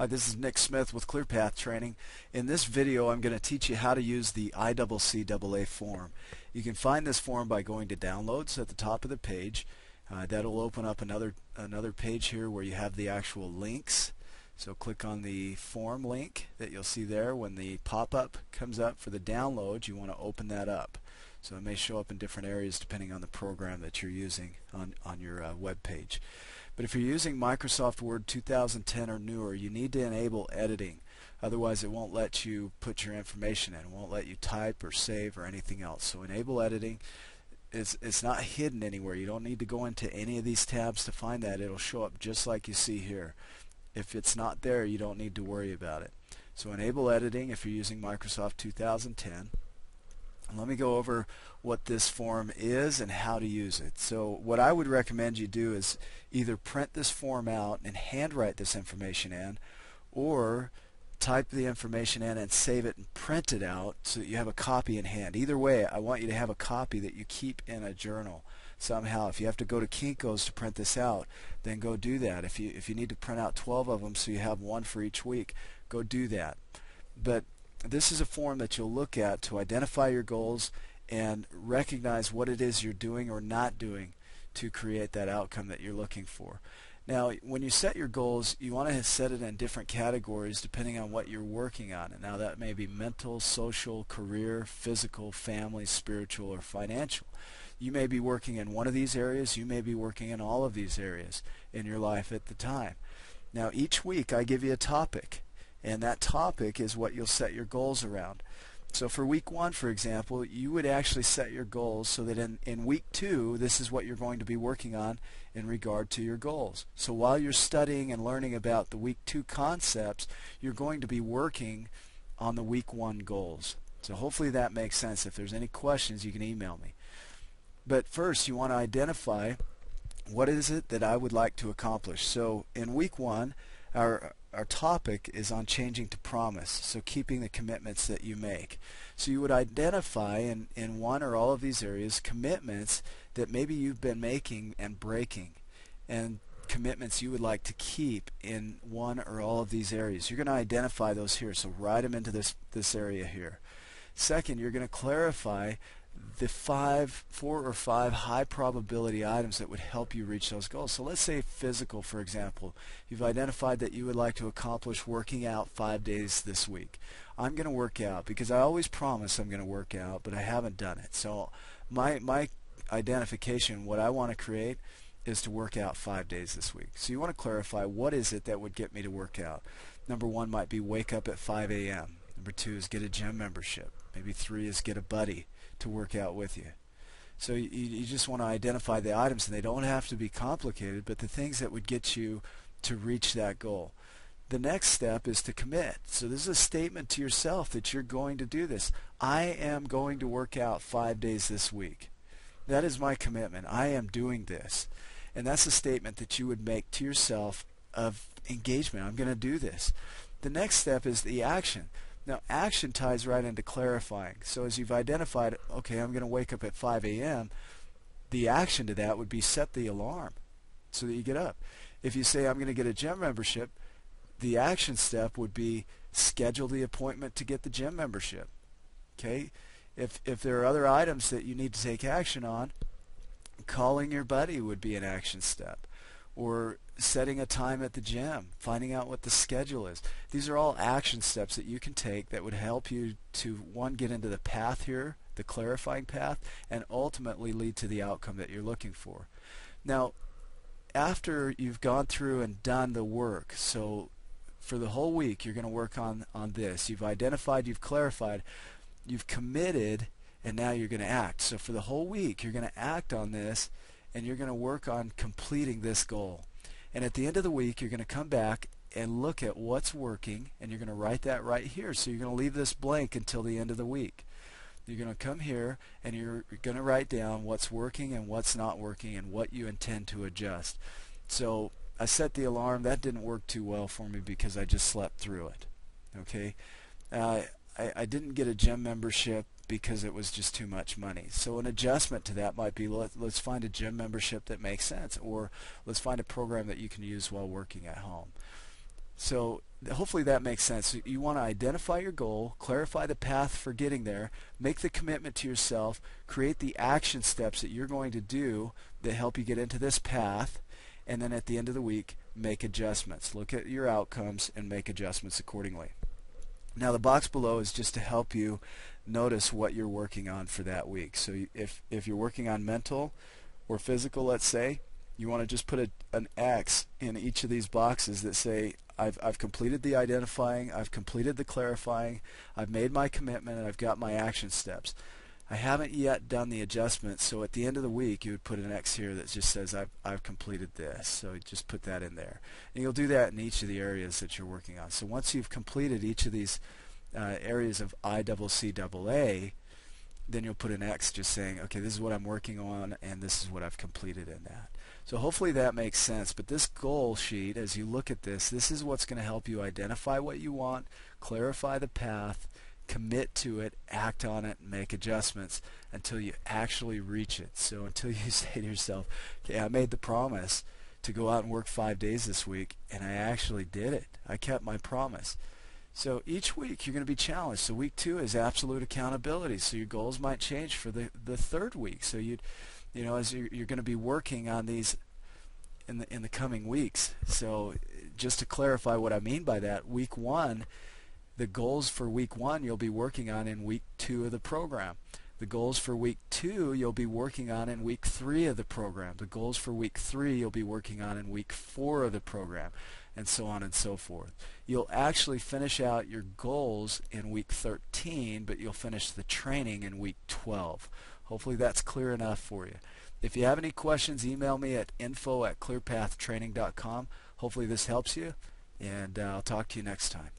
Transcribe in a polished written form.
Hi, this is Nick Smith with ClearPath Training. In this video, I'm going to teach you how to use the ICCAA form. You can find this form by going to Downloads at the top of the page. That'll open up another page here where you have the actual links. So click on the form link that you'll see there. When the pop-up comes up for the download, you want to open that up. So it may show up in different areas depending on the program that you're using on your web page. But if you're using Microsoft Word 2010 or newer, you need to enable editing. Otherwise, it won't let you put your information in. It won't let you type or save or anything else. So enable editing. It's not hidden anywhere. You don't need to go into any of these tabs to find that. It'll show up just like you see here. If it's not there, you don't need to worry about it. So enable editing if you're using Microsoft 2010. And let me go over what this form is and how to use it. So what I would recommend you do is either print this form out and handwrite this information in, or type the information in and save it and print it out so that you have a copy in hand. Either way, I want you to have a copy that you keep in a journal somehow. If you have to go to Kinko's to print this out, then go do that. If you need to print out 12 of them so you have one for each week, go do that. But this is a form that you'll look at to identify your goals and recognize what it is you're doing or not doing to create that outcome that you're looking for. Now, when you set your goals, you want to set it in different categories depending on what you're working on. And now that may be mental, social, career, physical, family, spiritual, or financial. You may be working in one of these areas. You may be working in all of these areas in your life at the time. Now, each week I give you a topic, and that topic is what you'll set your goals around. So for week 1, for example, you would actually set your goals so that in week 2, this is what you're going to be working on in regard to your goals. So while you're studying and learning about the week 2 concepts, you're going to be working on the week 1 goals. So hopefully that makes sense. If there's any questions, you can email me. But first, you want to identify what is it that I would like to accomplish. So in week 1, our topic is on changing to promise, so keeping the commitments that you make. So you would identify in one or all of these areas commitments that maybe you've been making and breaking, and commitments you would like to keep in one or all of these areas. You're going to identify those here, so write them into this area here. Second, you're going to clarify the 4 or 5 high probability items that would help you reach those goals. So let's say physical, for example. You've identified that you would like to accomplish working out 5 days this week. I'm going to work out because I always promise I'm going to work out, but I haven't done it. So my identification, what I want to create, is to work out 5 days this week. So you want to clarify what is it that would get me to work out. Number 1 might be wake up at 5 a.m. Number 2 is get a gym membership. Maybe 3 is get a buddy to work out with you. So you just want to identify the items, and they don't have to be complicated, but the things that would get you to reach that goal. The next step is to commit. So this is a statement to yourself that you're going to do this. I am going to work out 5 days this week. That is my commitment. I am doing this. And that's a statement that you would make to yourself of engagement. I'm going to do this. The next step is the action. Now, action ties right into clarifying. So as you've identified, okay, I'm going to wake up at 5 a.m., the action to that would be set the alarm so that you get up. If you say, I'm going to get a gym membership, the action step would be schedule the appointment to get the gym membership. Okay? If there are other items that you need to take action on, calling your buddy would be an action step. Or setting a time at the gym, finding out what the schedule is. These are all action steps that you can take that would help you to, 1, get into the path here, the clarifying path, and ultimately lead to the outcome that you're looking for. Now, after you've gone through and done the work, so for the whole week you're going to work on this. You've identified, you've clarified, you've committed, and now you're going to act. So for the whole week you're going to act on this, and you're going to work on completing this goal. And at the end of the week, you're going to come back and look at what's working, and you're going to write that right here. So you're going to leave this blank until the end of the week. You're going to come here, and you're going to write down what's working and what's not working and what you intend to adjust. So I set the alarm. That didn't work too well for me because I just slept through it. Okay, I didn't get a gym membership because it was just too much money. So an adjustment to that might be, let's find a gym membership that makes sense, or let's find a program that you can use while working at home. So hopefully that makes sense. You want to identify your goal, clarify the path for getting there, make the commitment to yourself, create the action steps that you're going to do that help you get into this path, and then at the end of the week, make adjustments. Look at your outcomes and make adjustments accordingly. Now the box below is just to help you notice what you're working on for that week. So if you're working on mental or physical, let's say, you want to just put an X in each of these boxes that say, I've completed the identifying, I've completed the clarifying, I've made my commitment, and I've got my action steps. I haven't yet done the adjustments, so at the end of the week you would put an X here that just says I've completed this. So just put that in there. And you'll do that in each of the areas that you're working on. So once you've completed each of these areas of ICCAA, then you'll put an X just saying, okay, this is what I'm working on and this is what I've completed in that. So hopefully that makes sense. But this goal sheet, as you look at this is what's going to help you identify what you want, clarify the path, commit to it, act on it, and make adjustments until you actually reach it. So until you say to yourself, okay, I made the promise to go out and work 5 days this week, and I actually did it. I kept my promise. So each week you're going to be challenged. So week 2 is absolute accountability. So your goals might change for the third week. So you know, as you're going to be working on these in the coming weeks. So just to clarify what I mean by that, week 1, the goals for week 1 you'll be working on in week 2 of the program. The goals for week 2 you'll be working on in week 3 of the program. The goals for week 3 you'll be working on in week 4 of the program, and so on and so forth. You'll actually finish out your goals in week 13, but you'll finish the training in week 12. Hopefully that's clear enough for you. If you have any questions, email me at info@clearpathtraining.com. Hopefully this helps you, and I'll talk to you next time.